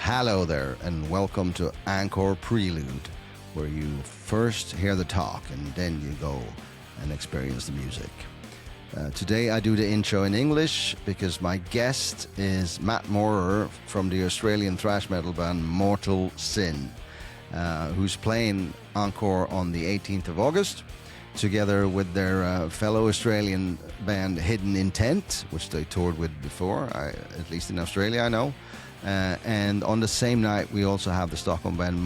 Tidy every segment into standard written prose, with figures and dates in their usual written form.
Hello there, and welcome to Encore Prelude, where you first hear the talk and then you go and experience the music. Today I do the intro in English because my guest is Mat Maurer from the Australian thrash metal band Mortal Sin, who's playing Encore on the 18th of August, together with their fellow Australian band Hidden Intent, which they toured with before, at least in Australia I know. And on the same night, we also have the Stockholm band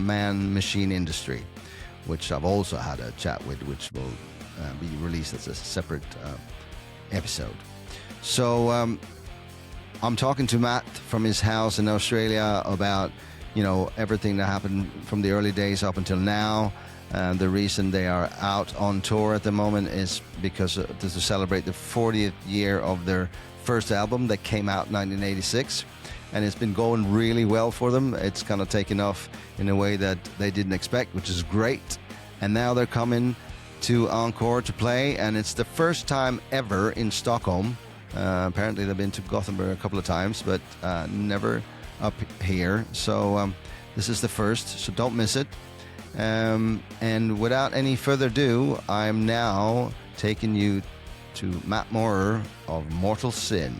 Man Machine Industry, which I've also had a chat with, which will be released as a separate episode. So I'm talking to Matt from his house in Australia about, everything that happened from the early days up until now. The reason they are out on tour at the moment is because to celebrate the 40th year of their first album that came out in 1986. And it's been going really well for them. It's kind of taken off in a way that they didn't expect, which is great. And now they're coming to Encore to play, and it's the first time ever in Stockholm. Apparently they've been to Gothenburg a couple of times, but never up here. So this is the first, so don't miss it. And without any further ado, I'm now taking you to Mat Maurer of Mortal Sin.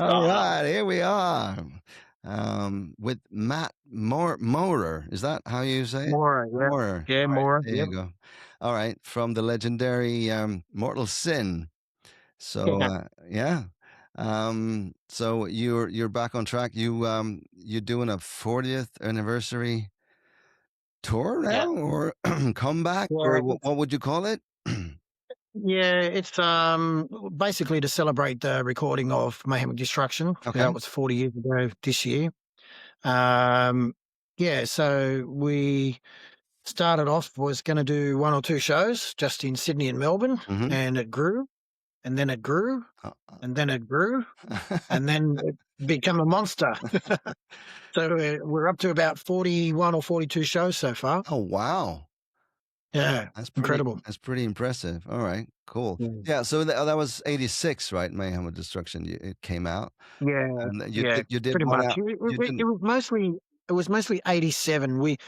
All right, here we are with Mat Maurer. Is that how you say it? Maurer, yeah. Maurer. Yeah, All Maurer. Right, there you go. All right, from the legendary Mortal Sin. So yeah. So you're back on track. You're doing a 40th anniversary tour now, or comeback, or what would you call it? Yeah, it's basically to celebrate the recording of Mayhem and Destruction. Okay. That was 40 years ago this year. So we started off, was going to do one or two shows just in Sydney and Melbourne, and it grew, and then it grew, and then it grew, and then it became a monster. So we're up to about 41 or 42 shows so far. Oh, wow. Yeah, that's incredible. That's pretty impressive. All right, cool. Yeah, so that was 86, right? Mayhem and Destruction. It came out. Yeah, and you did pretty much. It was mostly 87. We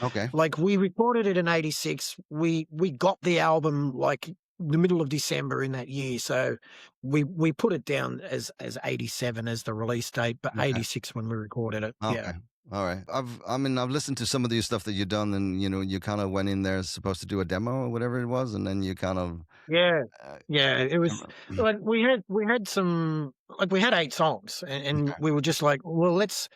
recorded it in 86. We got the album like the middle of December in that year, so we put it down as 87 as the release date, but 86 when we recorded it. Okay. Yeah. All right. I've listened to some of the stuff that you've done, and you kind of went in there supposed to do a demo or whatever it was, and then you kind of it was like we had we had 8 songs, and we were just like, well, let's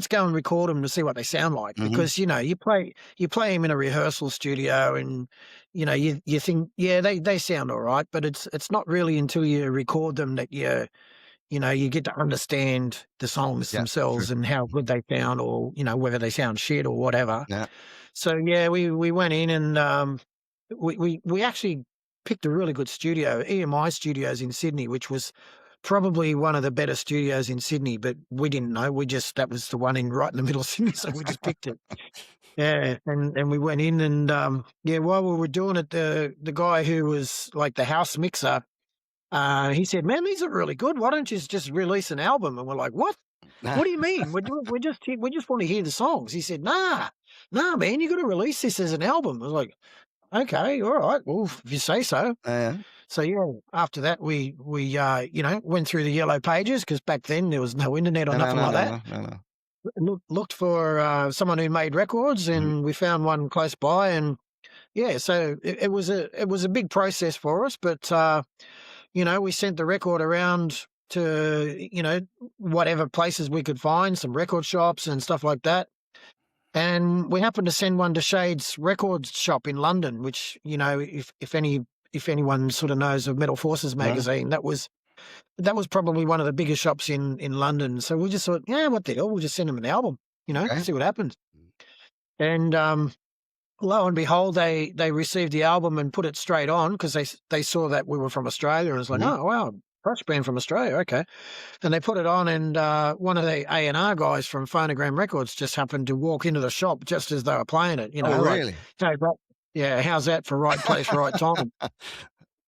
go and record them to see what they sound like, because you play them in a rehearsal studio, and you think they sound all right, but it's not really until you record them that you get to understand the songs themselves and how good they sound, or whether they sound shit or whatever. So we went in, and we actually picked a really good studio, EMI Studios in Sydney, which was probably one of the better studios in Sydney, but we didn't know. That was the one right in the middle of Sydney, so we just picked it. Yeah, and we went in, and while we were doing it, the guy who was like the house mixer, he said, "Man, these are really good. Why don't you just release an album?" And we're like, "What? What do you mean? We just want to hear the songs." He said, "Nah, man, you got to release this as an album." I was like, "Okay, all right. Well, if you say so." So after that, we went through the yellow pages, because back then there was no internet or nothing like that. Looked for someone who made records, and we found one close by, and so it was a big process for us, but we sent the record around to whatever places we could find, some record shops and stuff like that. And we happened to send one to Shade's records shop in London, which, if anyone sort of knows of Metal Forces magazine, that was probably one of the biggest shops in London. So we just thought, what the hell, we'll just send them an album, see what happens. And lo and behold, they received the album and put it straight on, because they saw that we were from Australia, and it's like, oh, wow, thrash band from Australia, okay. And they put it on, and one of the A&R guys from Phonogram Records just happened to walk into the shop just as they were playing it, Oh, like, really? "Hey, bro, yeah, how's that for right place, right time?"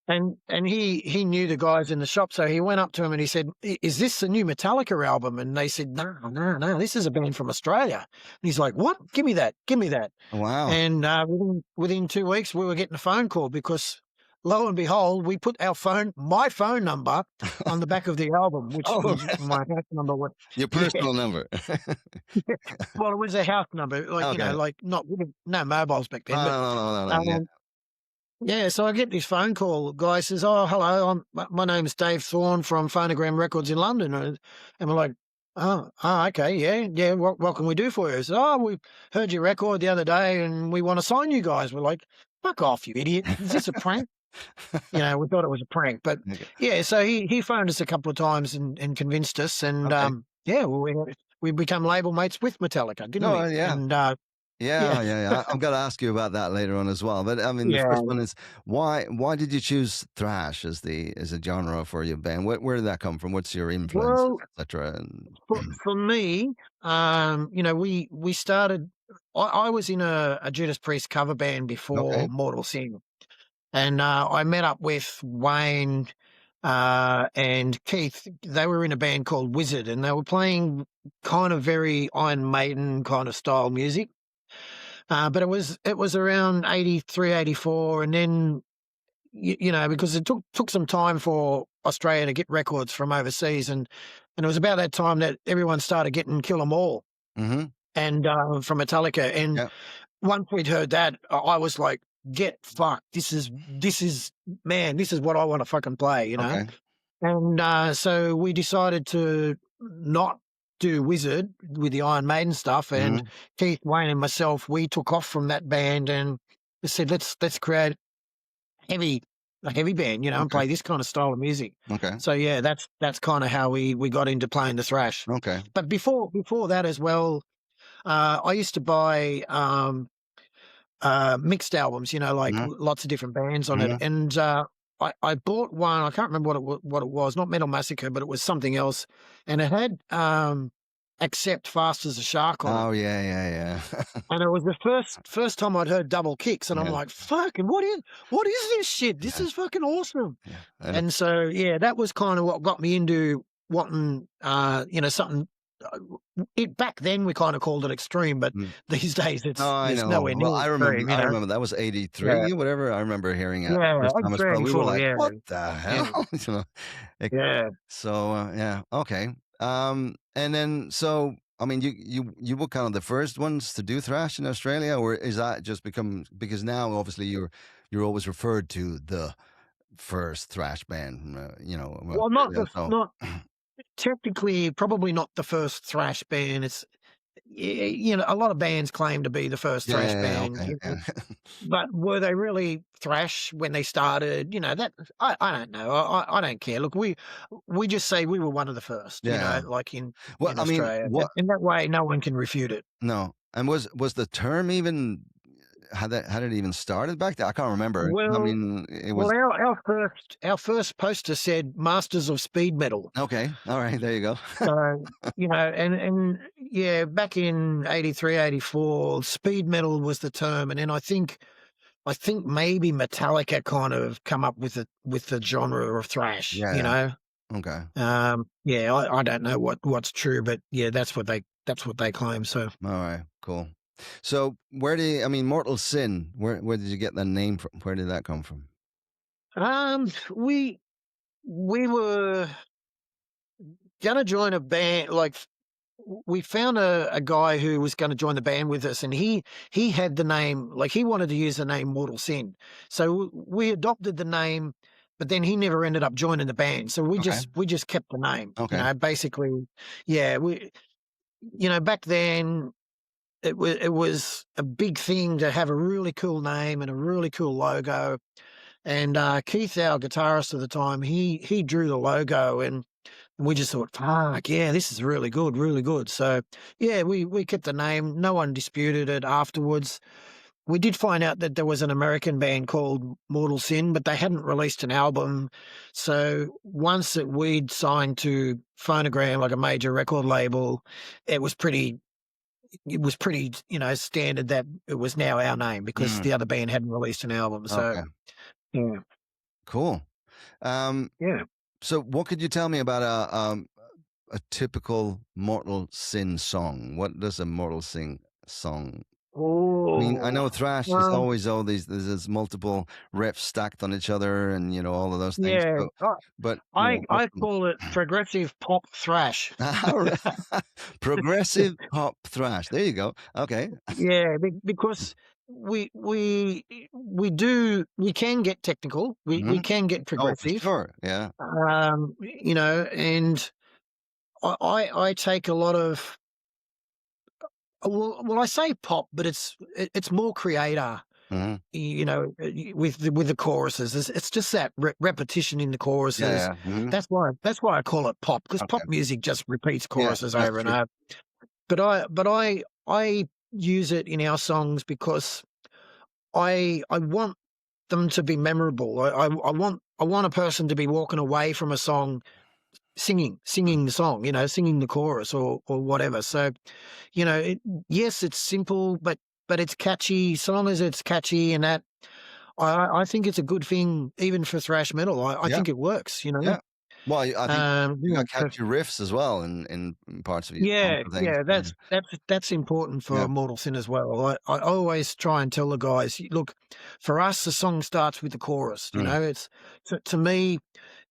And he knew the guys in the shop, so he went up to him and he said, Is this the new Metallica album?" And they said, No, no, no, this is a band from Australia. And he's like, "What? Give me that, give me that." Wow. And within 2 weeks, we were getting a phone call because, lo and behold, we put my phone number on the back of the album, which Oh, was my house number. your Yeah, personal number. well, it was a house number, like, Okay. like not, no mobiles back Oh, then, but no, no, no, no, no. Yeah. yeah, so I get this phone call. Guy says, "Oh, hello, my name's Dave Thorne from Phonogram Records in London." And we're like, "Oh, okay, yeah, yeah. What can we do for you?" He said, "Oh, we heard your record the other day, and we want to sign you guys." We're like, "Fuck off, you idiot! Is this a prank?" We thought it was a prank, but Okay. yeah. So he phoned us a couple of times and convinced us, and Okay. yeah, we become label mates with Metallica, didn't No, we? yeah. And Yeah, yeah, yeah, yeah. I'm gonna ask you about that later on as well. But I mean, the yeah. first one is why did you choose thrash as a genre for your band? Where did that come from? What's your influences, Well, etc.? And for me, we started. I was in a Judas Priest cover band before okay, Mortal Sin, and I met up with Wayne and Keith. They were in a band called Wizard, and they were playing kind of very Iron Maiden kind of style music. But it was around 83, 84, and then because it took some time for Australia to get records from overseas, and it was about that time that everyone started getting Kill 'Em All mm-hmm, and from Metallica. And yeah, once we'd heard that, I was like, "Get fucked! This is man, this is what I want to fucking play." okay, And so we decided to not do Wizard with the Iron Maiden stuff, and mm-hmm, Keith, Wayne, and myself, we took off from that band and we said, let's create heavy a heavy band, and okay, play this kind of style of music. okay, So yeah, that's kind of how we got into playing the thrash. okay, But before that as well, I used to buy mixed albums, like mm-hmm, lots of different bands on it, mm-hmm. and I bought one. I can't remember what it was. Not Metal Massacre, but it was something else, and it had "Accept Fast as a Shark" on it. Oh yeah, yeah, yeah, And it was the first time I'd heard double kicks, and I'm yeah, like, "Fucking what is this shit? This yeah, is fucking awesome!" yeah. And And so, yeah, that was kind of what got me into wanting, something. Uh, back then we kind of called it extreme, but mm. these days No, I it's know. nowhere Well, near extreme. I remember that was Yeah, 83 or whatever. I remember hearing it yeah, first time as extreme well. We were full. like, Yeah, "What the yeah, hell?" It- yeah. so yeah, okay. And then so I mean, you were kind of the first ones to do thrash in Australia, or is that just become because now obviously you're always referred to the first thrash band, from Well, not Australia. the So not technically, probably not the first thrash band. It's a lot of bands claim to be the first yeah, thrash yeah, yeah, band. okay, yeah, But were they really thrash when they started? That I don't know. I don't care. Look, we just say we were one of the first. yeah. Like in Well, in I mean, Australia. what? In that way, no one can refute it. No, and was the term even had it even started back then? I can't remember. I Well, mean, it well, was our first poster said Masters of Speed Metal. okay. All right, there you go. So and yeah, back in 83, 84, speed metal was the term, and then I think maybe Metallica kind of come up with the genre of thrash. Yeah. Okay. Yeah, I don't know what's true, but yeah, that's what they claim. So All right. Cool. So I mean, Mortal Sin? Where did you get the name from? Where did that come from? we were gonna join a band. Like we found a guy who was going to join the band with us, and he had the name, like he wanted to use the name Mortal Sin. So we adopted the name, but then he never ended up joining the band. So we Okay. just kept the name. Okay. Basically, yeah. Back then it was a big thing to have a really cool name and a really cool logo. And Keith, our guitarist at the time, he drew the logo, and we just thought, fuck, yeah, this is really good, really good. So, yeah, we kept the name. No one disputed it afterwards. we did find out that there was an American band called Mortal Sin, but they hadn't released an album. So once that we'd signed to Phonogram, like a major record label, it was pretty standard that it was now our name because Mm, the other band hadn't released an album. So okay, yeah, cool. Um, yeah. so what could you tell me about a typical Mortal Sin song? What does a Mortal Sin song? I mean, I Oh, know thrash is um, always all these. There's multiple riffs stacked on each other, and all of those things. yeah. So, but I what's call it progressive pop thrash. progressive pop thrash? There you go. Okay. Yeah, because we can get technical, we Hmm. can get Oh, for progressive, sure. Yeah. and I take a lot of I say pop, but it's more creator, Hmm. with the choruses. It's just that repetition in the Yeah. choruses. Yeah. Hmm. That's why I call it pop, because Okay. pop music just repeats Yeah, choruses that's over and true. over. But I use it in our songs because I want them to be memorable. I want a person to be walking away from a song singing the song, singing the chorus or whatever. So, yes, it's simple, but it's catchy. So long as it's catchy and that, I think it's a good thing even for thrash metal. I Yeah. think it works. Yeah. Well, I think you Yeah, got catchy riffs as well in parts of your songs, yeah, I think. yeah. So, That's important yeah. for Mortal Sin as well. I always try and tell the guys, look, for us, the song starts with the chorus. Mm, It's to me,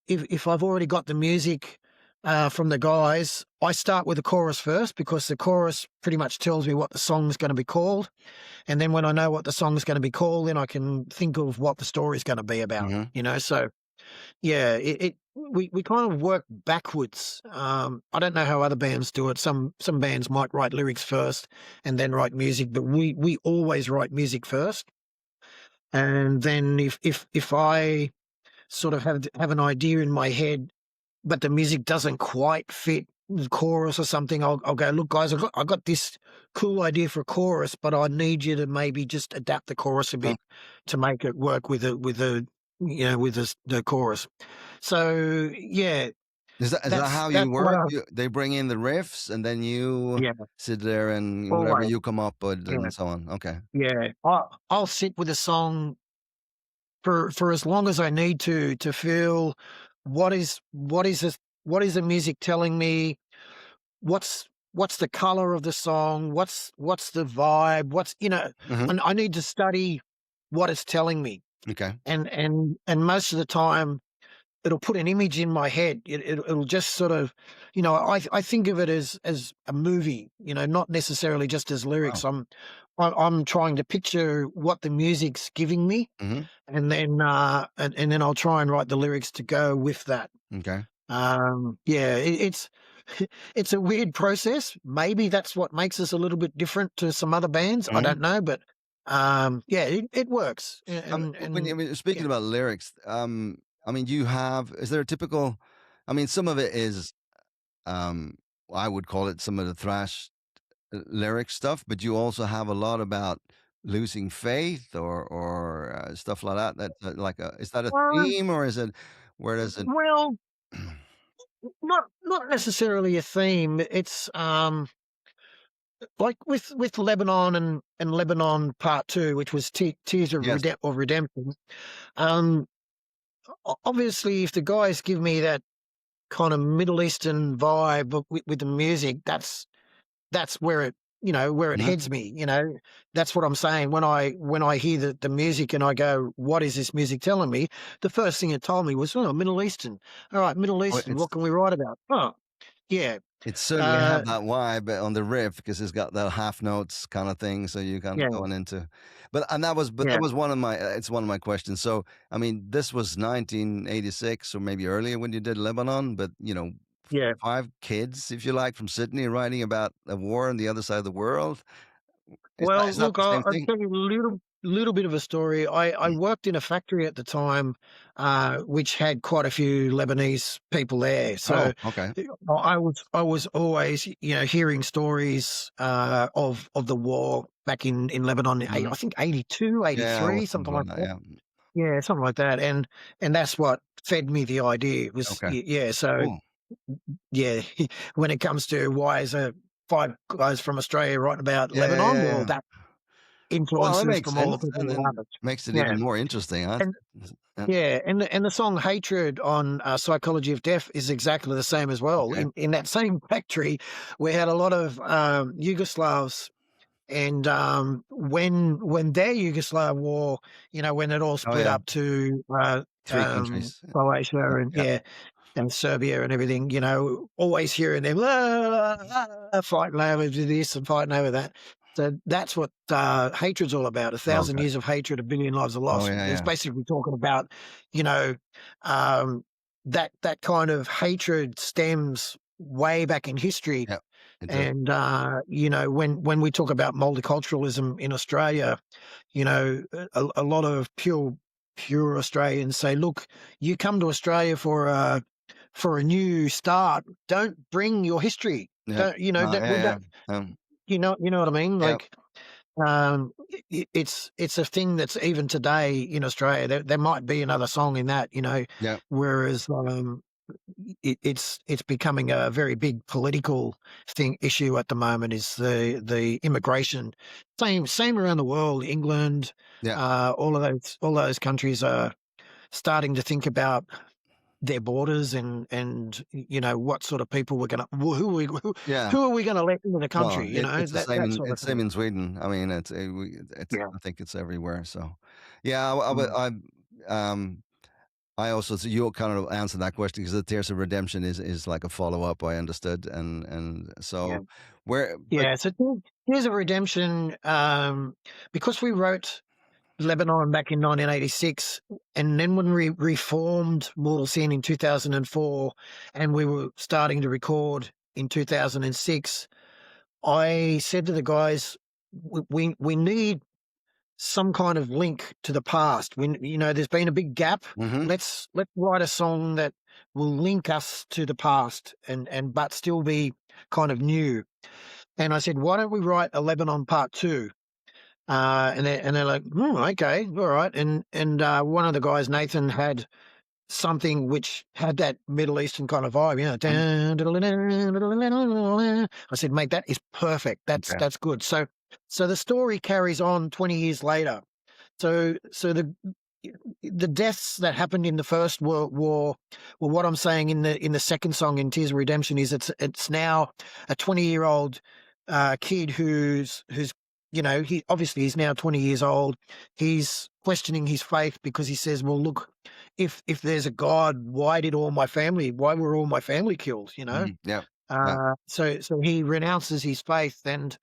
if I've already got the music from the guys, I start with the chorus first because the chorus pretty much tells me what the song's going to be called, and then when I know what the song's going to be called, then I can think of what the story's going to be about. mhm, So yeah, we kind of work backwards. I don't know how other bands do it. Some bands might write lyrics first and then write music, but we always write music first, and then if I sort of have an idea in my head, but the music doesn't quite fit the chorus or something, I'll go, look, guys, I got this cool idea for a chorus, but I need you to maybe just adapt the chorus a mm. bit to make it work with the chorus. So yeah, Is that how you that's what work? I They bring in the riffs, and then you yeah, sit there and whatever always. you come up with Yeah, and so on. Okay. yeah. I'll sit with a song for as long as I need to feel what is the music telling me, what's the color of the song, what's the vibe, Mhm. and I need to study what it's telling me, Okay. and most of the time it'll put an image in my head. It'll just sort of, I think of it as a movie, not necessarily just as Wow. lyrics. I'm trying to picture what the music's giving me, Mhm. and then I'll try and write the lyrics to go with that. Okay. Yeah, it's it's a weird process. Maybe that's what makes us a little bit different to some other bands. I Mhm. don't know, but yeah, it works. When And you, I mean, yeah, speaking about lyrics, I mean, is there a typical, I mean, some of it is, um, I would call it some of the thrash lyric stuff, but you also have a lot about losing faith or stuff like that. That's is that a um, theme or is it, where does it? well, not necessarily a theme. It's like with Lebanon and Lebanon Part Two, which was Tears of Yes. Redemption. Um, Obviously, if the guys give me that kind of Middle Eastern vibe with the music, that's where it Mhm. heads me. That's what I'm saying when I hear the music and I go, what is this music telling me? The first thing it told me was, oh, Middle Eastern. All right, Middle Well, Eastern. What can we write about? Oh, yeah, it certainly uh, have that vibe on the riff because it's got that half notes kind of thing. So you kind of yeah, going into, but that yeah, was one of my, it's one of my questions. So, I mean, this was 1986 or maybe earlier when you did Lebanon, but yeah. five kids, if you like, from Sydney writing about a war on the other side of the world. Is that, Well, is that look, the same I'll thing? tell you a little. little bit of a story. I Mm. worked in a factory at the time, which had quite a few Lebanese people there. Oh, So okay. I was always, hearing stories of the war back in Lebanon. Mhm. I think 82, Yeah, it 83, was something something like like that, that. yeah. Yeah, something like that. And that's what fed me the idea. It was Okay, yeah. So cool. yeah, when it comes to why is a five guys from Australia writing about Yeah, yeah, Lebanon, yeah, well, yeah. that Well, that influences makes from all the sense, people and around then us. makes it Yeah, even more interesting, huh? and yeah, and the song "Hatred" on "Psychology of Death" is exactly the same as well. Okay. In that same factory, we had a lot of Yugoslavs, and when their Yugoslav war, when it all Oh, split yeah. up to 3 countries. Croatia and Yeah, and Serbia and everything, always hearing them "Ah, ah, ah," fighting over this and fighting over that. So that's what hatred's all about. A thousand okay. years of hatred, a billion lives are Oh, lost. yeah, It's yeah. basically talking about, you know, um, that kind of hatred stems way back in history. Yeah, it does. And when we talk about multiculturalism in Australia, a lot of pure Australians say, "Look, you come to Australia for a new start. Don't bring your history. Yeah. Don't don't, we Yeah, don't yeah. you know what I mean? Yeah, Like it's a thing that's even today in Australia. There might be another song in that, yeah, whereas it's becoming a very big political issue at the moment. Is the immigration same around the world? England, yeah, all those countries are starting to think about their borders and what sort of people we're gonna yeah. who are we gonna let into the country? Well, it's the same That in sort of it's same thing. in Sweden. I mean, it's Yeah. I think it's everywhere, so yeah, Mm. I also so you kind of answered that question because the Tears of Redemption is like a follow-up, I understood, and Yeah. so where but Yeah. So here's a redemption. Because we wrote Lebanon back in 1986, and then when we reformed Mortal Sin in 2004, and we were starting to record in 2006, I said to the guys, we need some kind of link to the past. When there's been a big gap, Mhm, let's write a song that will link us to the past and but still be kind of new. And I said, why don't we write a Lebanon Part Two? And they're like, okay, all right. And one of the guys, Nathan, had something which had that Middle Eastern kind of vibe, mhm, I said, mate, that is perfect. That's okay, that's good. So the story carries on 20 years later. So the deaths that happened in the First World War, well, what I'm saying in the second song in Tears of Redemption is it's now a 20-year-old kid who's he obviously he's now 20 years old. He's questioning his faith because he says, well, look, if there's a God, why were all my family killed? mhm, yeah, yeah, So he renounces his faith, and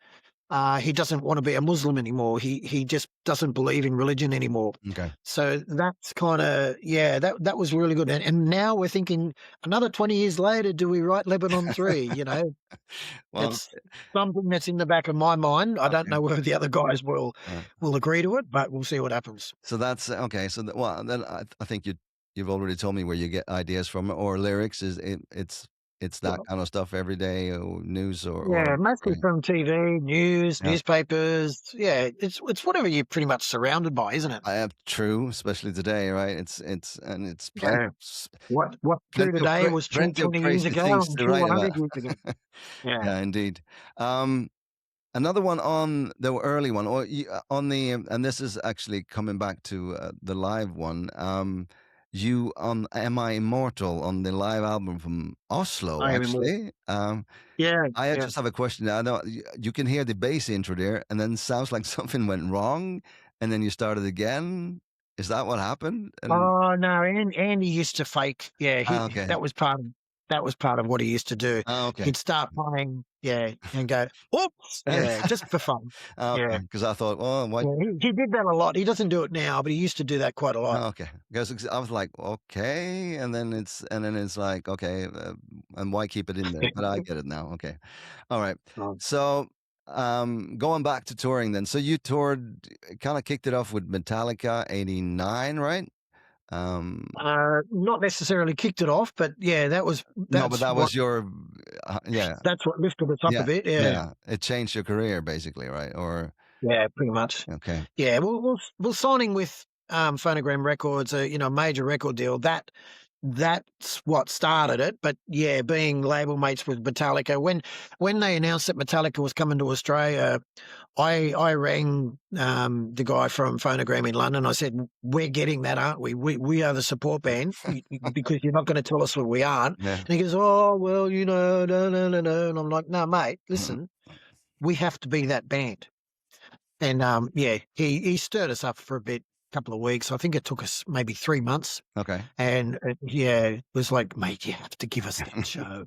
he doesn't want to be a Muslim anymore. He just doesn't believe in religion anymore. okay. So that's kind of that was really good. And now we're thinking another 20 years later, do we write Lebanon 3? Well, It's something that's in the back of my mind. I don't okay, know whether the other guys will agree to it, but we'll see what happens. so that's okay, so well, then I think you've already told me where you get ideas from or lyrics, is it's that kind of stuff every day or news or Yeah, mostly okay, from TV, news, yeah. newspapers. Yeah, it's whatever you're pretty much surrounded by, isn't it? I have true, especially today, right? It's Yeah. What's true today was true plenty of 20 years crazy ago things and to true write about. 100 years ago. Yeah. Yeah, indeed. Um, Another one on the early one, or on the, and this is actually coming back to the live one. You on "Am I Immortal" on the live album from Oslo, I am immortal. actually. Yeah, I yeah. just have a question. I know you can hear the bass intro there, and then it sounds like something went wrong, and then you started again. Is that what happened? And Oh, no, Andy used to fake. Yeah, okay, that was part of what he used to do. okay, He'd start playing, yeah, and go, "Oops," yeah, just for fun. okay. Yeah. Because I thought, oh, why? Yeah, he did that a lot. He doesn't do it now, but he used to do that quite a lot. Okay, because I was like, okay, and then it's like, okay, and why keep it in there? But I get it now. Okay, all right. Oh. So Going back to touring then. So you toured, kind of kicked it off with Metallica '89, right? Um, Not necessarily kicked it off, but yeah, no, but that was your, yeah, that's what lifted us up a yeah, bit. Yeah, yeah. It changed your career basically, right? Or yeah, pretty much. okay, Yeah, we'll signing with Phonogram Records, a major record deal. That's what started it. But yeah, being label mates with Metallica, when they announced that Metallica was coming to Australia, I rang the guy from Phonogram in London. I said, "We're getting that, aren't we? We are the support band because you're not going to tell us what we aren't." yeah. And he goes, "Oh well, no, no, no, no, no." And I'm like, "No, mate, listen, we have to be that band." And yeah, he stirred us up for a bit, couple of weeks. I think it took us maybe 3 months. Okay. And yeah, it was like, mate, you have to give us that show.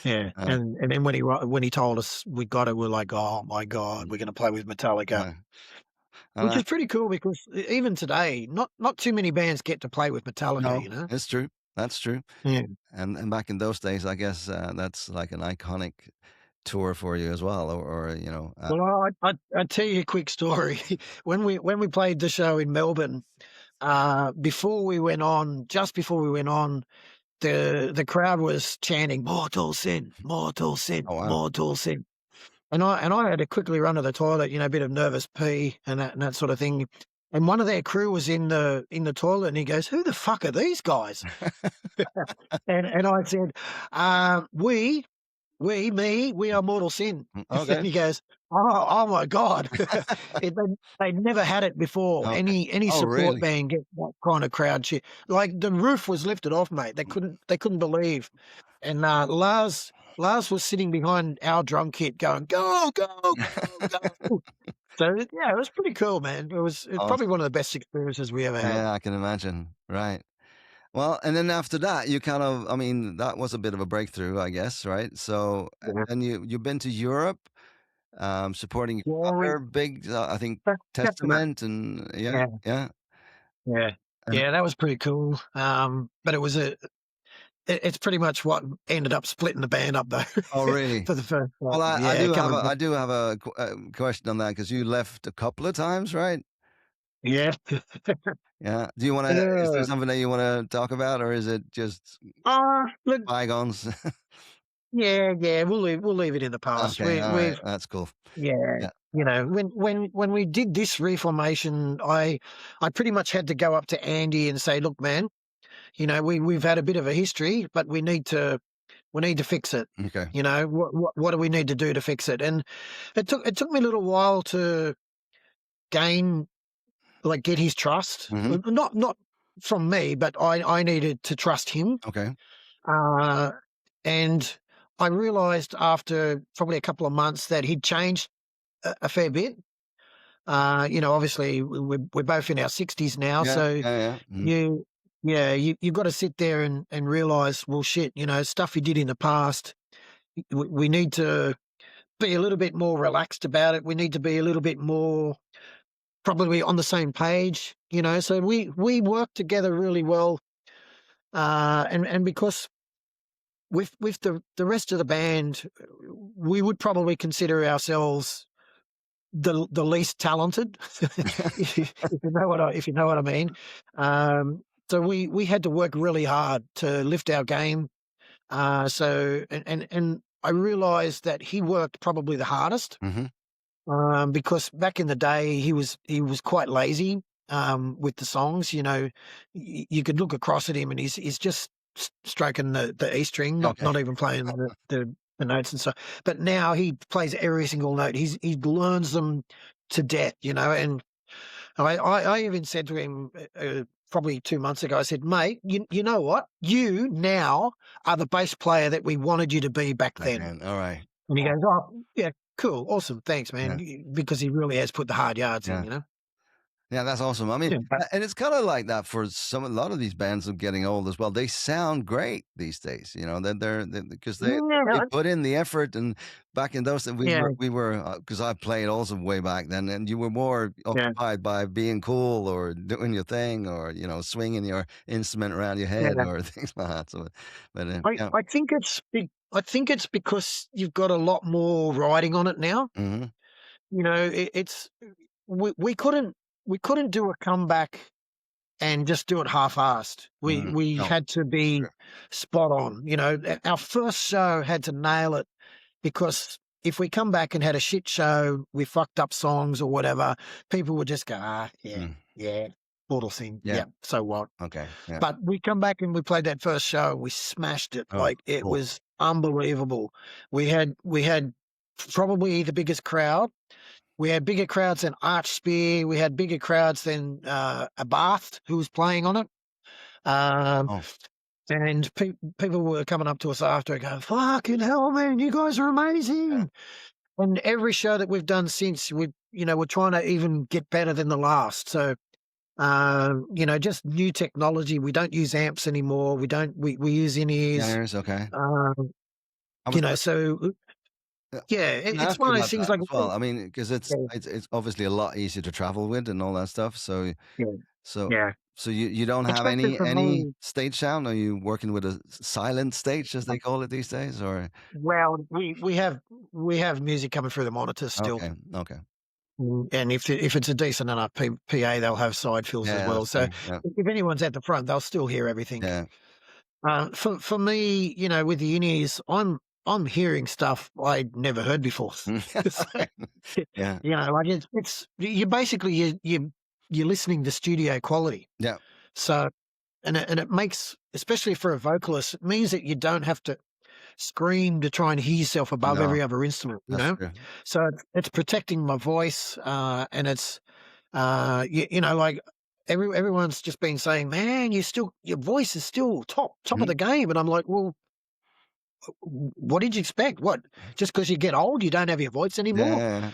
Yeah, Uh, and then when he told us we got it, we're like, oh my god, we're going to play with Metallica, uh, which uh, is pretty cool because even today, not too many bands get to play with Metallica. no, You know. it's true. That's true. Yeah. And back in those days, I guess that's like an iconic tour for you as well, or you know, Well, I tell you a quick story. When we played the show in Melbourne, just before we went on, the crowd was chanting "Mortal Sin, Mortal Sin, oh wow. Mortal Sin," and I had to quickly run to the toilet, a bit of nervous pee and that sort of thing. And one of their crew was in the toilet, and he goes, "Who the fuck are these guys?" And I said, we are Mortal Sin." Okay. And he goes, "Oh my God." They never had it before. Okay. Any Oh support really? band get that kind of crowd shit. Like the roof was lifted off, mate. They couldn't believe. And Lars was sitting behind our drum kit going, "Go, go, go, go." So yeah, it was pretty cool, man. It's probably Awesome. one of the best experiences we ever had. Yeah, I can imagine. Right. Well, and then after that, you kind of, I mean, that was a bit of a breakthrough, I guess, right? So, Yeah. and you've been to Europe, supporting Yeah, other big, I think, Testament. Testament, and yeah, Yeah, yeah, yeah. and Yeah, that was pretty cool. But it's pretty much what ended up splitting the band up though oh, really? for the first Well, time. Yeah, coming back. I do have a question on that because you left a couple of times, right? Yeah. Yeah. Do you want to? Is there Uh, something that you want to talk about, or is it just look, bygones? yeah, we'll leave it in the past. Okay. We All right. we've That's cool. Yeah, Yeah. when we did this reformation, I pretty much had to go up to Andy and say, "Look, man, we've had a bit of a history, but we need to fix it. Okay. What do we need to do to fix it?" And it took me a little while to gain get his trust. Hmm. Not from me, but I needed to trust him. Okay. Uh, and I realized after probably a couple of months that he'd changed a fair bit. Obviously we're both in our 60s now, Yeah. so Yeah. Yeah. Mhm. you yeah, you've got to sit there and realize, well, shit, stuff he did in the past. We need to be a little bit more relaxed about it. We need to be a little bit more probably on the same page. So we work together really well. And because with the rest of the band, we would probably consider ourselves the least talented, if you know what I mean. So we had to work really hard to lift our game. So and I realized that he worked probably the hardest. Hmm. Because back in the day he was quite lazy with the songs. You could look across at him and he's just stroking the E string, not Okay. not even playing the notes and stuff. But now he plays every single note. He learns them to death. And I even said to him probably 2 months ago. I said, "Mate, you know what? You now are the bass player that we wanted you to be back Back then." then. All right. And he goes, "Oh, yeah, cool, awesome, thanks, man," Yeah. because he really has put the hard yards in, Yeah. you know? Yeah, that's awesome. I mean, Yeah, but and it's kind of like that for a lot of these bands are getting old as well. They sound great these days, they're because they yeah, put in the effort. And back in those, yeah, we were because I played also way back then, and you were more yeah, occupied by being cool or doing your thing or swinging your instrument around your head yeah. or things like that. So, but I yeah, I think it's big. I think it's because you've got a lot more riding on it now. Hmm. You know, it's we couldn't do a comeback and just do it half-assed. We Mm. we No, had to be sure. spot on. You know, our first show had to nail it because if we come back and had a shit show, we fucked up songs or whatever, people would just go, yeah, Mm. yeah, Bortle thing, Yeah. yeah, so what? Okay. Yeah. But we come back and we played that first show and we smashed it. Oh, Like it cool. was unbelievable. We had probably the biggest crowd. We had bigger crowds than Arch Spear. We had bigger crowds than a Bath who was playing on it. Um, Oh, and people were coming up to us after and going, "Fucking hell, man, you guys are yeah. amazing!" And every show that we've done since, we're trying to even get better than the last. So, just new technology. We don't use amps anymore. We use in ears. Yeah. Okay. Um, I was so yeah, gonna it's ask you one of those about things. that Like, as well. I mean, because yeah, it's obviously a lot easier to travel with and all that stuff. So yeah, so yeah. so you don't have Especially for any me. stage sound? Are you working with a silent stage, as they call it these days, or? Well, we have music coming through the monitors still. Okay. Okay. And if it's a decent enough PA, they'll have side fills as Yeah, well. that's So true. Yeah. if anyone's at the front, they'll still hear everything. Yeah. For me, with the unis, I'm hearing stuff I'd never heard before. So, Yeah. like it's you basically you're listening to studio quality. Yeah. So and it makes, especially for a vocalist, it means that you don't have to scream to try and hear yourself above No, every other instrument. that's true. So it's protecting my voice, and it's like everyone's just been saying, man, your voice is still top of Mhm. the game, and I'm like, well, what did you expect? What, just because you get old, you don't have your voice Yeah, anymore? yeah,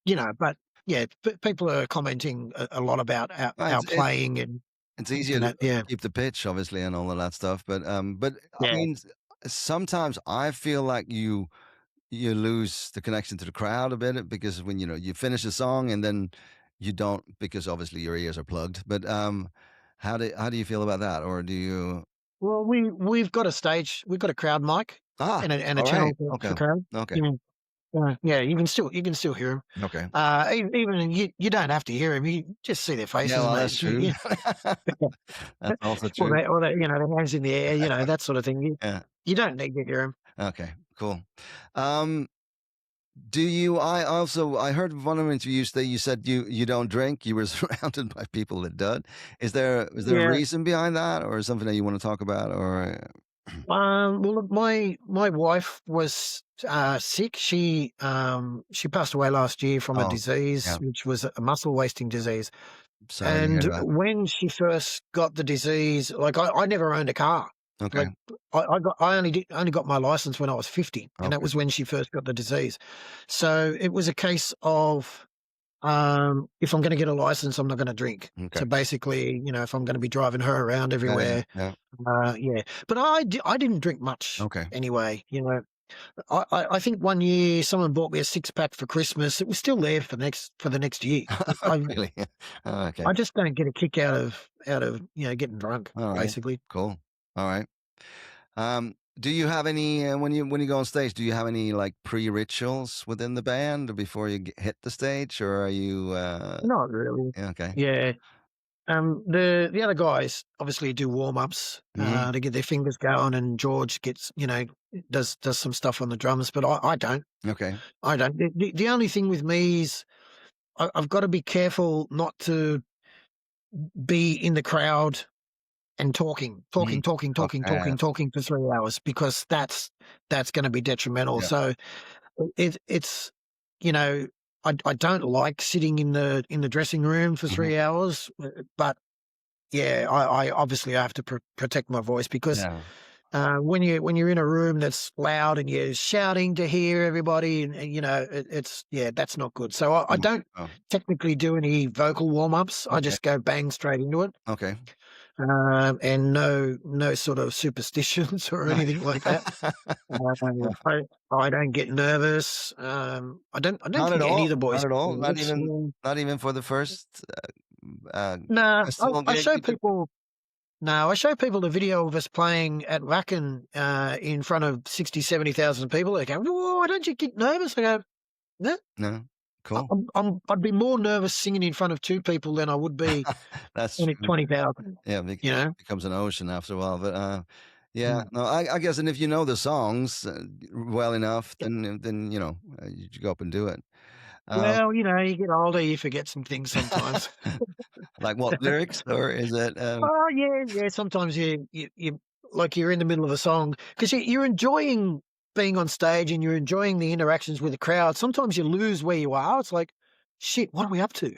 yeah. Like, but yeah, people are commenting a lot about Well, our playing it's easier and to that. Yeah, keep the pitch, obviously, and all of that stuff, but I yeah. mean, sometimes I feel like you lose the connection to the crowd a bit because when, you finish a song and then you don't, because obviously your ears are plugged, but, how do you feel about that? Or do you? Well, we've got a crowd mic Ah, and a alright. channel for Okay. crowd. Okay. Yeah, yeah, you can still hear them. Okay. Even you don't have to hear them. You just see their Yeah, faces, well, that's mate. true. That's also Or true. their hands in the air, that sort of thing. You Yeah. you don't need to hear them. Okay, cool. Um, I heard one of the interviews that you said you don't drink. You were surrounded by people that did. Is there a Yeah. reason behind that, or something that you want to talk about, or? Well, look, my wife was sick. She passed away last year from a Oh, disease, yeah. which was a muscle wasting disease. Sorry to hear And that. when she first got the disease, like I never owned a car. Okay. Like I only got my license when I was 50, and that Okay. was when she first got the disease. So it was a case of if I'm going to get a license, I'm not going to drink. Okay. So basically, if I'm going to be driving her around Yeah. Yeah. everywhere, Yeah. yeah. But I didn't drink much Okay. anyway. I think one year someone bought me a 6-pack for Christmas. It was still there for the next year. I Really? Oh, okay. I just don't get a kick out of getting drunk, All right. basically. Cool. All right. Do you have any when you go on stage? Do you have any like pre-rituals within the band before you hit the stage, or are you? Not really. Yeah, okay. Yeah. The other guys obviously do warm-ups Hmm. to get their fingers going, and George does some stuff on the drums, but I don't. Okay. I don't. The only thing with me is I've got to be careful not to be in the crowd and talking, Mm. talking, talking, talking, Okay. talking, talking for 3 hours, because that's going to be detrimental. Yeah. So it's you know I don't like sitting in the dressing room for Mhm. 3 hours, but yeah, I obviously I have to protect my voice, because Yeah. when you're in a room that's loud and you're shouting to hear everybody, and that's not good. So I Mm. don't Oh, technically do any vocal warm ups. I okay. just go bang straight into it, Okay. and no sort of superstitions or anything like that. Yeah. I don't get nervous. I don't Not at think any of all. the boys Not at get all. Not nervous. even. Not even for the first Nah, festival I gig show you took. people. No, I show people the video of us playing at Wacken in front of 60, 70,000 people. They go, "Whoa, don't you get nervous?" I go, "No, No? Cool. I'd be more nervous singing in front of 2 people than I would be That's only true. 20,000." Yeah, it You know? becomes an ocean after a while, but, yeah, Mm. no, I guess, and if you know the songs, well enough, Yeah. then, you go up and do it. Um, Well, you get older, you forget some things sometimes. like what lyrics, or is it, Oh, yeah, yeah, sometimes you like, you're in the middle of a song 'cause you're enjoying being on stage and you're enjoying the interactions with the crowd. Sometimes you lose where you are. It's like, "Shit, what are we up to?"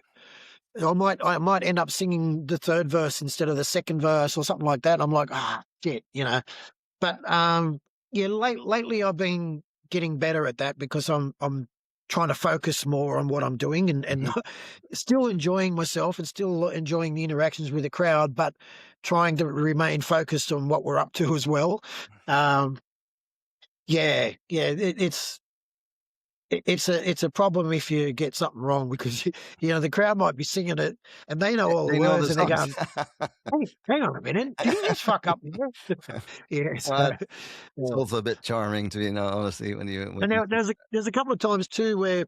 I might end up singing the 3rd verse instead of the 2nd verse or something like that. I'm like, "Ah, shit," you know? But, yeah, lately I've been getting better at that because I'm trying to focus more on what I'm doing and mhm. still enjoying myself and still enjoying the interactions with the crowd, but trying to remain focused on what we're up to as well. Um, yeah, yeah, it's a problem if you get something wrong because, the crowd might be singing it and they know all the They know words the and they're songs. going, "Hey, hang on a minute, did he just fuck up there?" Yeah, so, Well, it's yeah. also a bit charming to be, honestly, when And you now there's a couple of times too where,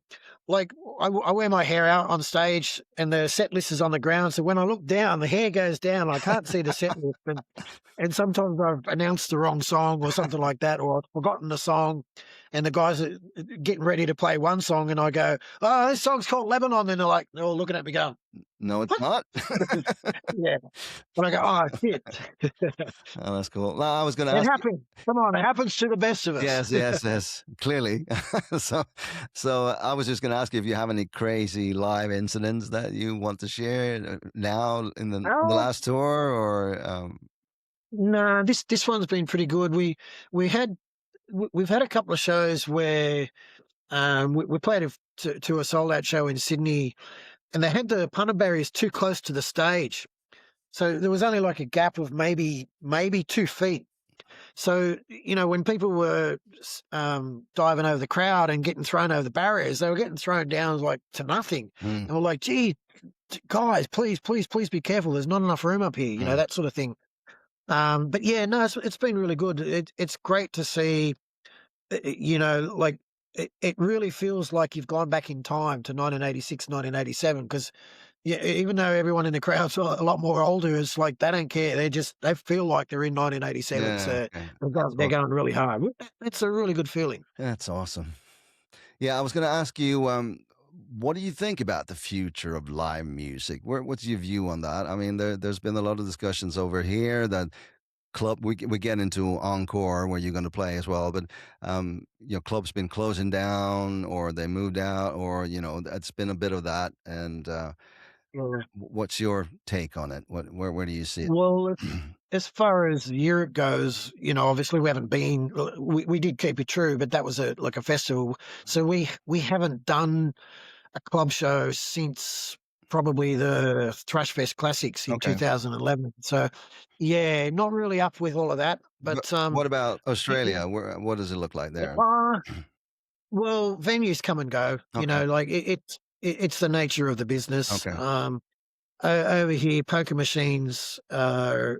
like, I wear my hair out on stage and the set list is on the ground, so when I look down, the hair goes down, I can't see the set list, and sometimes I've announced the wrong song or something like that, or I've forgotten the song, and the guys are getting ready to play one song, and I go, "Oh, this song's called Lebanon," and they're all looking at me going, No, it's "What?" not? Yeah, and I go, "Oh, shit." Oh, that's cool. No, I was gonna It ask you. happens. Come on, it happens to the best of us. Yes, yes, yes, clearly. So I was just gonna ask you if you have any crazy live incidents that you want to share, now in the Oh, last tour, or, no, this one's been pretty good. We had we've had a couple of shows where we played to a sold out show in Sydney, and they had the punter barriers too close to the stage, so there was only like a gap of maybe 2 feet. So when people were diving over the crowd and getting thrown over the barriers, they were getting thrown down like to nothing, mm, and we're like, "Gee, guys, please, please, please be careful. There's not enough room up here." mm, That sort of thing. But yeah, no, it's been really good. It's great to see, like it really feels like you've gone back in time to 1986, 1987. Because yeah, even though everyone in the crowd's a lot more older, it's like they don't care. They feel like they're in 1987. yeah, So okay. they're going really hard. It's a really good feeling. That's awesome. Yeah, I was gonna ask you, what do you think about the future of live music? What's your view on that? I mean, there's been a lot of discussions over here that we get into encore where you're going to play as well, but clubs been closing down, or they moved out, or it's been a bit of that. And Yeah. what's your take on it? Where do you see it? Well, as far as Europe goes, obviously we haven't been. We did keep it true, but that was like a festival. So we haven't done a club show since probably the Thrash Fest Classics in Okay. 2011. So, yeah, not really up with all of that. But But what about y- y- Australia? What does it look like there? uh, well, venues come and go. Okay. Like it's the nature of the business. Okay. Over here, poker machines were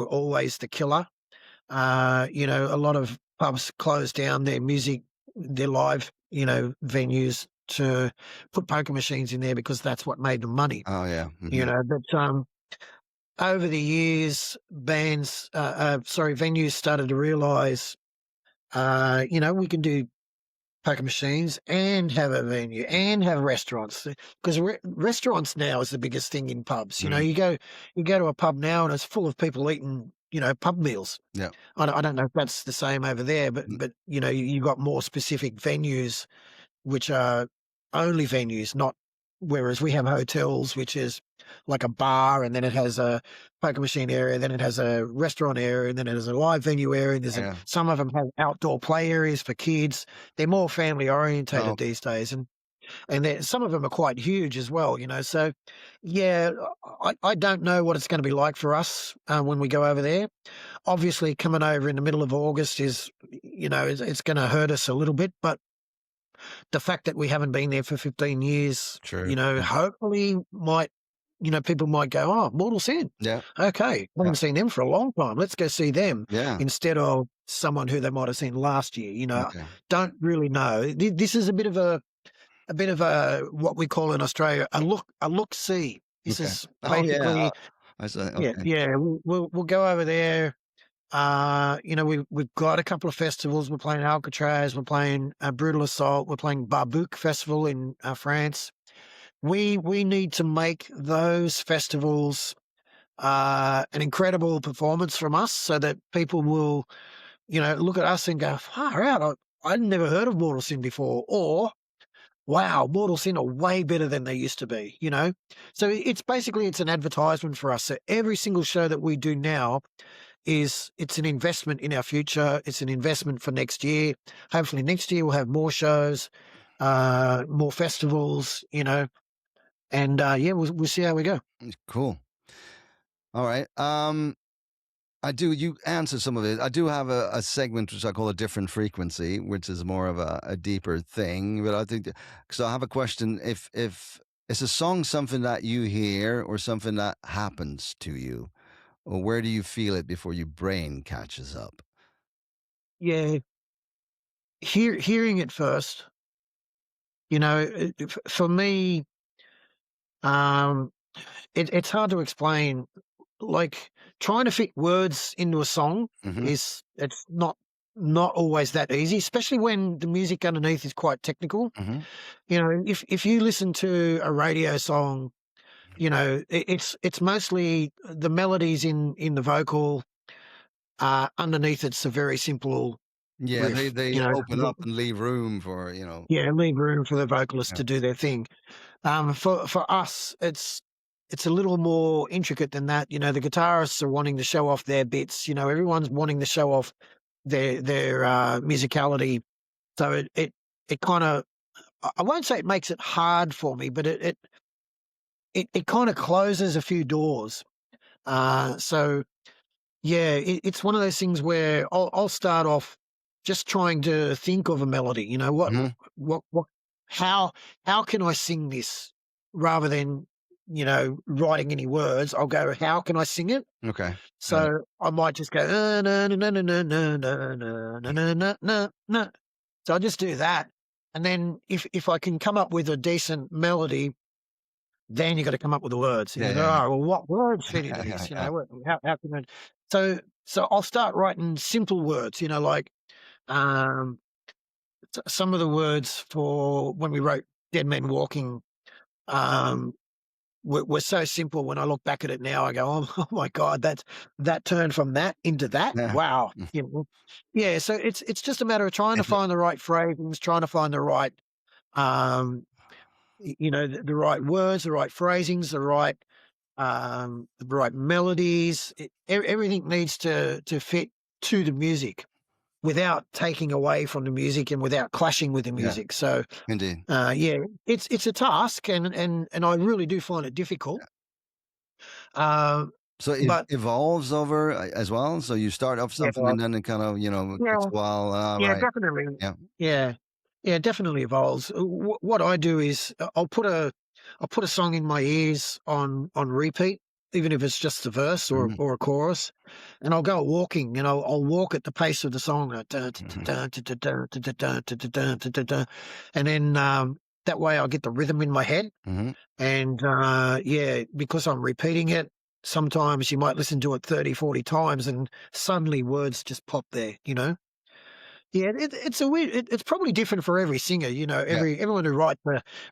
always the killer. A lot of pubs closed down their live, venues to put poker machines in there because that's what made them money. Oh yeah. Hmm. But over the years, venues started to realize, we can do poker machines and have a venue and have restaurants because restaurants now is the biggest thing in pubs. Hmm. You go to a pub now and it's full of people eating, pub meals. Yeah. I don't know if that's the same over there, but N- you've got more specific venues which are only venues, not whereas we have hotels, which is like a bar, and then it has a poker machine area, then it has a restaurant area, and then it has a live venue area. And Yeah. some of them have outdoor play areas for kids. They're more family Oh, orientated these days, and some of them are quite huge as well. So yeah, I don't know what it's going to be like for us when we go over there. Obviously, coming over in the middle of August is, it's going to hurt us a little bit, but the fact that we haven't been there for 15 years, true. hopefully might people might go, oh, Mortal Sin. Yeah. Okay, Yeah. haven't seen them for a long time. Let's go see them Yeah. instead of someone who they might have seen last year. Okay. Don't really know. This is a bit of a what we call in Australia a look see. This Okay. is Oh yeah. basically I said yeah, okay. yeah. We'll go over there. We've got a couple of festivals. We're playing Alcatraz. We're playing Brutal Assault. We're playing Barbouk Festival in France. We need to make those festivals an incredible performance from us, so that people will look at us and go, far out. I'd never heard of Mortal Sin before, or wow, Mortal Sin are way better than they used to be. So it's an advertisement for us. So every single show that we do now it's an investment in our future. It's an investment for next year. Hopefully next year we'll have more shows, more festivals, and yeah, we'll see how we go. Cool. All right. You answered some of it. I do have a segment which I call a different frequency, which is more of a deeper thing. But I think, because I have a question, if is a song something that you hear or something that happens to you, or where do you feel it before your brain catches up? Yeah, hearing it first, for me, um, it's hard to explain. Like trying to fit words into a song Mm-hmm. it's not always that easy, especially when the music underneath is quite technical. Mm-hmm. If you listen to a radio song, it's mostly the melodies in the vocal. Underneath it's a very simple Yeah, riff. they open up and leave room for. Yeah, leave room for the vocalist Yeah. to do their thing. For us, it's a little more intricate than that. The guitarists are wanting to show off their bits. Everyone's wanting to show off their musicality. So it kind of, I won't say it makes it hard for me, but it kind of closes a few doors. So yeah, it's one of those things where I'll start off just trying to think of a melody. Mhm. What, how can I sing this rather than writing any words? I'll go, how can I sing it? Okay. Got it. So I might just go, na, na, na, na, na, na, na, na, na, na, na, na, na. So I just do that, and then if I can come up with a decent melody, then you got to come up with the words. And Yeah, you go, yeah, yeah. oh, well, what words fit into Yeah, this? yeah. How can I? So I'll start writing simple words. Like um, some of the words for when we wrote "Dead Men Walking" um, were so simple. When I look back at it now, I go, oh my god, that turned from that into that. Yeah. Wow, Mm. yeah. So it's just a matter of trying to Is it find the right phrasings, trying to find the right um, the right words, the right phrasings, the right melodies. Everything needs to fit to the music without taking away from the music and without clashing with the Yeah, music. So indeed. yeah, it's a task, and I really do find it difficult. Um, So it but evolves over as well? So you start off yeah, something and then it kind of, it yeah, takes a while. yeah, Right. definitely. Yeah. Yeah, yeah, definitely evolves. What I do is I'll put a song in my ears on repeat, even if it's just a verse or Mhm. or a chorus, and I'll go walking, and I'll walk at the pace of the song, Mhm. and then that way I'll get the rhythm in my head, Mhm. and yeah, because I'm repeating it. Sometimes you might listen to it 30, 40 times, and suddenly words just pop there. Yeah, it's a weird. It's probably different for every singer. Yeah. Everyone who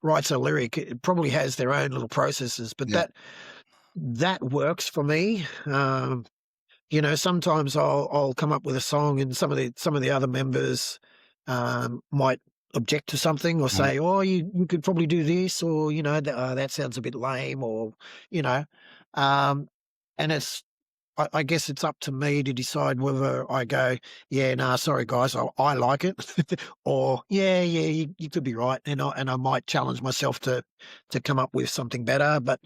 writes a lyric it probably has their own little processes, but Yeah. that works for me. Sometimes I'll come up with a song, and some of the other members might object to something or Mhm. say, "Oh, you could probably do this," or that sounds a bit lame, or you know, um, and I guess it's up to me to decide whether I go, yeah, nah, sorry guys, I like it, or yeah, you could be right, and I might challenge myself to come up with something better. But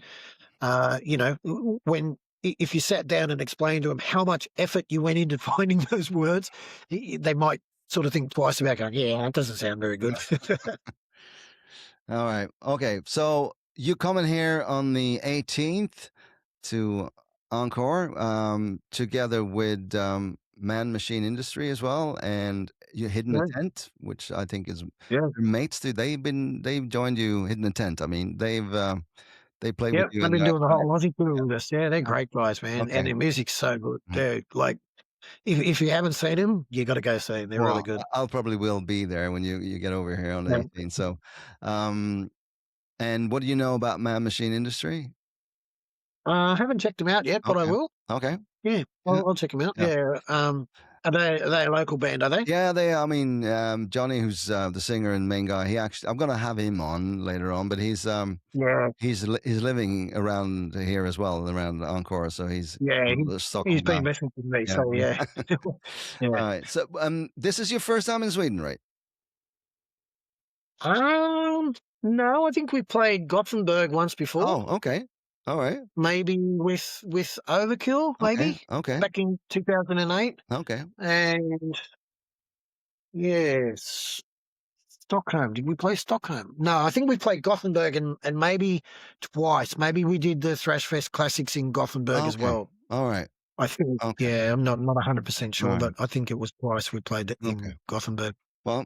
when if you sat down and explained to them how much effort you went into finding those words, they might sort of think twice about going, yeah, that doesn't sound very good. All right. Okay. So you coming here on the 18th to Encore, together with Man Machine Industry as well, and you Hidden a Yeah, Tent, which I think is yeah, your mates. Do they've joined you Hidden a Tent? I mean, they play with yeah. you They've in been that, doing the right? whole Aussie tour with us. Yeah, they're great guys, Yeah. man, and Okay. their music's so good. Mhm. They're like, if you haven't seen them, you got to go see them. They're really Well, good. I'll probably will be there when you get over here on the Yeah. 18th. So, um, and what do you know about Man Machine Industry? I haven't checked them out yet, but I Okay. will. Okay. Yeah, Yeah. I'll check them out. Yeah. Yeah. Are they a local band? Are they? Yeah, I mean, Johnny, who's the singer and main guy, I'm going to have him on later on, but Yeah, he's living around here as well, around Encore, so he's yeah. the He's Stockholm been now. messing with me, Yeah. so yeah, yeah. All right. So, this is your first time in Sweden, right? Um, no, I think we played Gothenburg once before. Oh, okay. All right. Maybe with Overkill, Okay. maybe Okay. back in 2008. Okay. And yes, Stockholm. Did we play Stockholm? No, I think we played Gothenburg and maybe twice. Maybe we did the Thrash Fest Classics in Gothenburg as Okay. well. All right. I think. Okay. Yeah, I'm not 100% All sure, right. but I think it was twice we played it Okay. in Gothenburg. Well,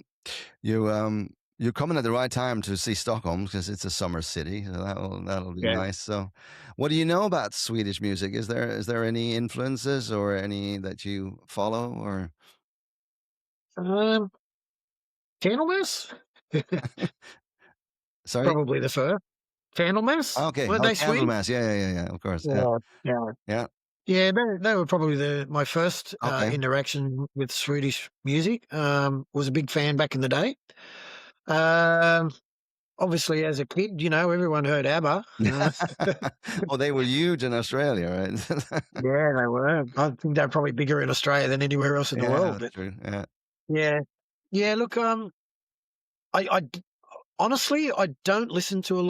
you you're coming at the right time to see Stockholm because it's a summer city. So that'll be Yeah. nice. So, what do you know about Swedish music? Is there any influences or any that you follow or Um, Candlemass? sorry? Probably the first. Candlemass? Okay. Weren't Oh, they Swedish? Candlemass. Yeah. Of course. Yeah. Yeah, yeah. Yeah. Yeah, they were probably my first Okay. interaction with Swedish music. Was a big fan back in the day. Um, Obviously, as a kid, everyone heard ABBA. Well, they were huge in Australia, right? Yeah, they were. I think they're probably bigger in Australia than anywhere else in the Yeah, world. that's But true. Yeah. yeah, yeah. Look, honestly, I don't listen to a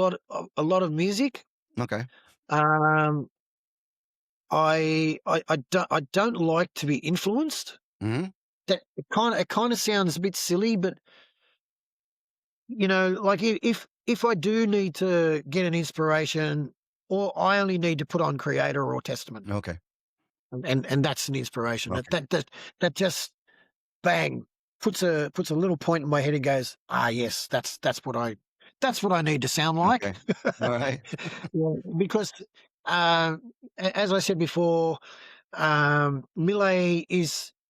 lot of music. Okay. Um, I don't like to be influenced. Hmm. That it kind of sounds a bit silly, but like if I do need to get an inspiration, or I only need to put on Creator or Testament, Okay. and that's an inspiration. That Okay. that that, that just bang puts a little point in my head and goes, yes, that's what I need to sound like. Okay. All right. Yeah, because as I said before, Millet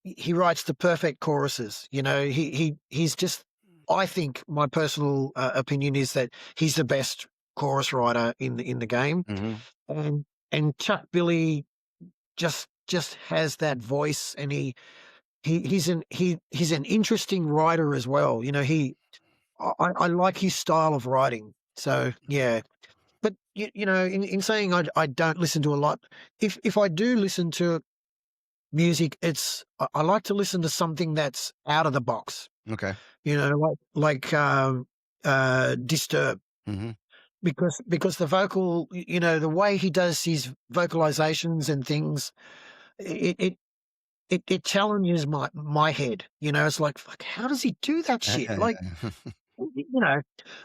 he writes the perfect choruses. He's just. I think my personal opinion is that he's the best chorus writer in the game, Hmm. and Chuck Billy just has that voice, and he's an interesting writer as well. I like his style of writing. So yeah, but in saying I don't listen to a lot. If I do listen to music, I like to listen to something that's out of the box. Okay. Like Disturb, Hmm. because the vocal, the way he does his vocalizations and things, it it it challenges my head. It's like, fuck, how does he do that Yeah, shit? yeah, Like, yeah. you know,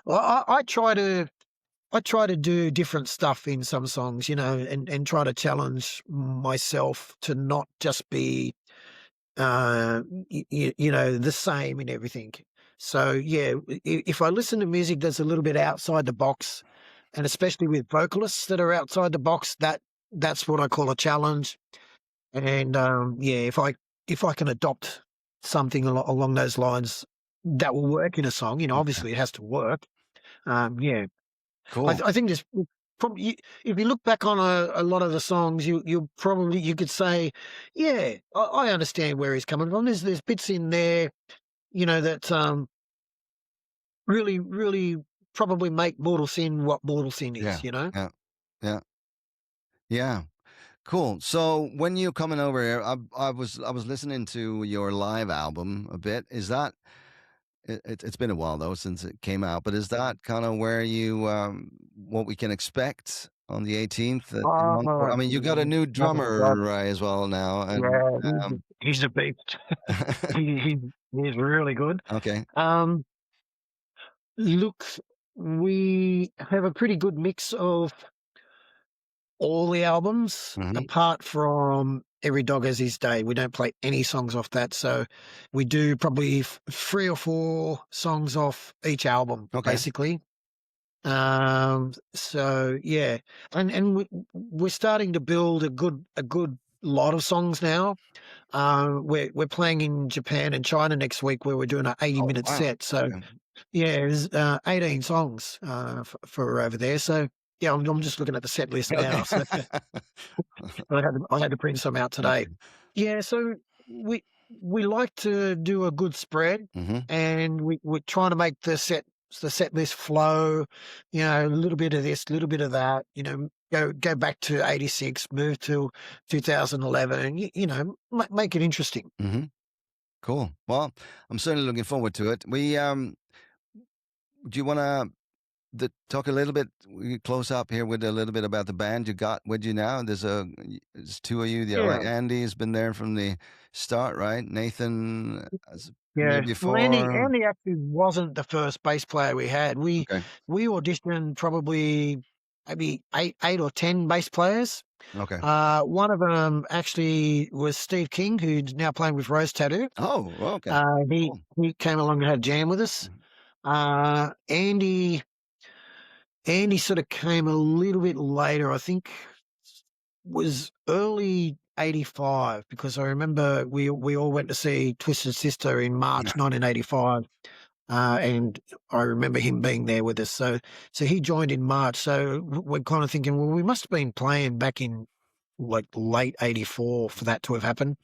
I try to do different stuff in some songs, and try to challenge myself to not just be, the same in everything. So yeah, if I listen to music that's a little bit outside the box, and especially with vocalists that are outside the box, that's what I call a challenge. And yeah, if I can adopt something along those lines that will work in a song, Okay. obviously it has to work. Yeah, I, Cool. th- I think there's probably, if you look back on a lot of the songs, you could say, yeah, I understand where he's coming from. There's bits in there, that really really probably make Mortal Sin what Mortal Sin Yeah. is. Yeah. Yeah. Yeah. Cool. So when you're coming over here, I was listening to your live album a bit. Is that it's been a while though since it came out, but is that kind of where you what we can expect on the 18th in Encore? I Oh, mean, you got a new oh my God. drummer as well now, and Yeah, he's, um, he's a beast. he, he, he's really good. okay. Um, Look. we have a pretty good mix of all the albums, Hmm. apart from Every Dog Has His Day. We don't play any songs off that, so we do probably 3 or 4 songs off each album, Okay. basically. So yeah, and we're starting to build a good lot of songs now. We're playing in Japan and China next week, where we're doing an 80-minute Wow. set. So Okay. yeah, there's 18 songs for over there. So yeah, I'm just looking at the set list Okay. now. So I had to print some out today. Okay. Yeah, so we we like to do a good spread, Hmm. and we're trying to make the set list flow. You know, a little bit of this, a little bit of that. You know, go back to '86, move to 2011, and you know, make it interesting. Hmm. Cool. Well, I'm certainly looking forward to it. Do you want to talk a little bit? We close up here with a little bit about the band you got with you now. There's two of you there, right? Yeah, Andy's been there from the start, right? Nathan has been there yeah. Well, before. Andy actually wasn't the first bass player we had. Okay. We auditioned probably maybe eight or 10 bass players. Okay. One of them actually was Steve King, who's now playing with Rose Tattoo. Oh, well, okay. He Cool. he came along and had a jam with us. Mhm. Andy sort of came a little bit later. I think was early '85, because I remember we all went to see Twisted Sister in Yeah. March 1985. And I remember him being there with us. So he joined in March. So we're kind of thinking, well, we must have been playing back in like late '84 for that to have happened.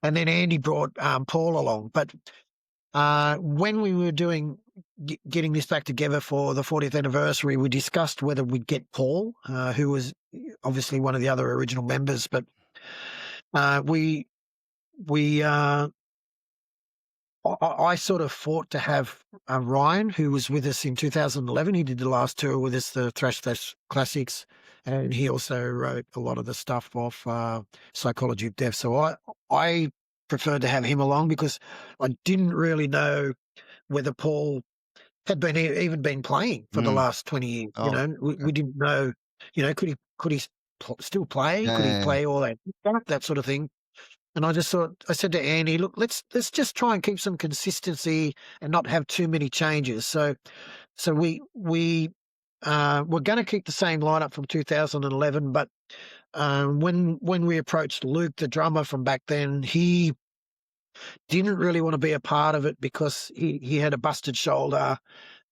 And then Andy brought Paul along. But when we were getting this back together for the 40th anniversary, we discussed whether we'd get Paul, who was obviously one of the other original members. But we we I sort of fought to have Ryan, who was with us in 2011. He did the last tour with us, the Thrash Classics, and he also wrote a lot of the stuff off Psychology of Death. So I preferred to have him along, because I didn't really know whether Paul had even been playing for the Mm. last 20 years. You Oh, know, okay. we didn't know. You know, could he still play? Yeah, Could he yeah, yeah. play all that sort of thing? And I said to Andy, look, let's just try and keep some consistency and not have too many changes. So we're going to keep the same lineup from 2011, but when we approached Luke, the drummer from back then, he didn't really want to be a part of it, because he had a busted shoulder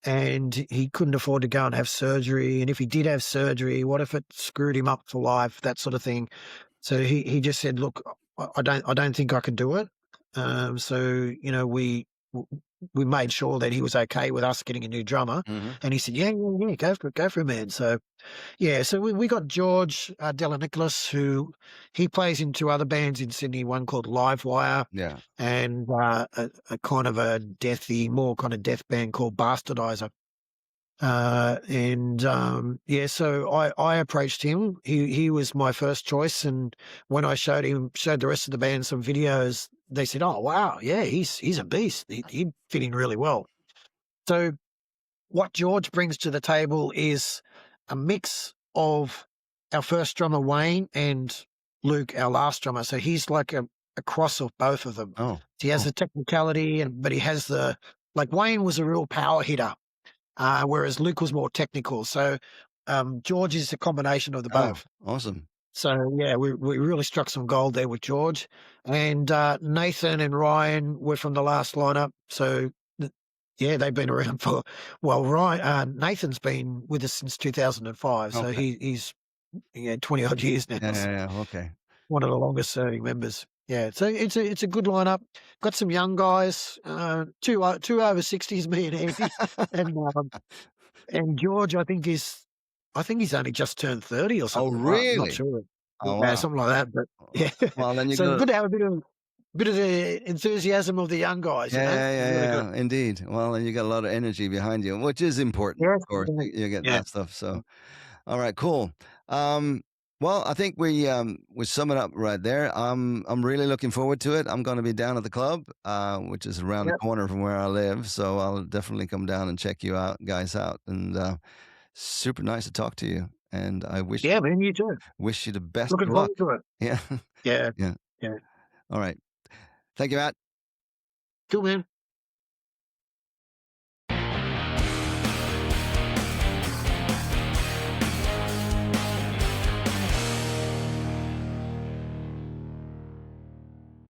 and he couldn't afford to go and have surgery. And if he did have surgery, what if it screwed him up for life? That sort of thing. So he just said, "Look, I don't think I can do it." So you know, we made sure that he was okay with us getting a new drummer, Hmm. and he said, "Yeah, yeah, yeah, go for it, man." So yeah, so we got George Della Nicholas, who he plays in 2 other bands in Sydney, one called Livewire, Yeah. and a kind of a more kind of death band called Bastardizer. Yeah, so I approached him. He was my first choice, and when I showed the rest of the band some videos, they said, "Oh wow, yeah, he's a beast. He'd fit in really well." So what George brings to the table is a mix of our first drummer Wayne and Luke, our last drummer. So he's like a cross of both of them. Oh, He has cool. the technicality, but he has like Wayne was a real power hitter, whereas Luke was more technical. So George is a combination of the Oh, both. awesome. So yeah, we really struck some gold there with George, and Nathan and Ryan were from the last lineup. So yeah, they've been around for Ryan Nathan's been with us since 2005. So Okay. he's 20 odd years now. Yeah, yeah, yeah. Okay. One of the longest serving members. Yeah, so it's a good lineup. Got some young guys, two over 60s, me and Andy, and George, I think he's only just turned 30 or Oh, something. I'm not really? sure. Oh, Yeah, wow. something like that. But Uh, yeah, Well, then you so go. good to have a bit of the enthusiasm of the young guys. You Yeah, know, yeah, yeah, really good. yeah. Indeed. Well, and you got a lot of energy behind you, which is important, Yes, of course. You get yeah. that stuff. So, all right, cool. Um, Well, I think we sum it up right there. I'm really looking forward to it. I'm going to be down at the club, which is around the Yep. corner from where I live, so I'll definitely come down and check you out, guys out. And super nice to talk to you. And I Yeah, man, you too. wish you the best Looking of luck. forward to it. Yeah, Yeah. yeah. Yeah. All right. Thank you, Matt. Cool, man.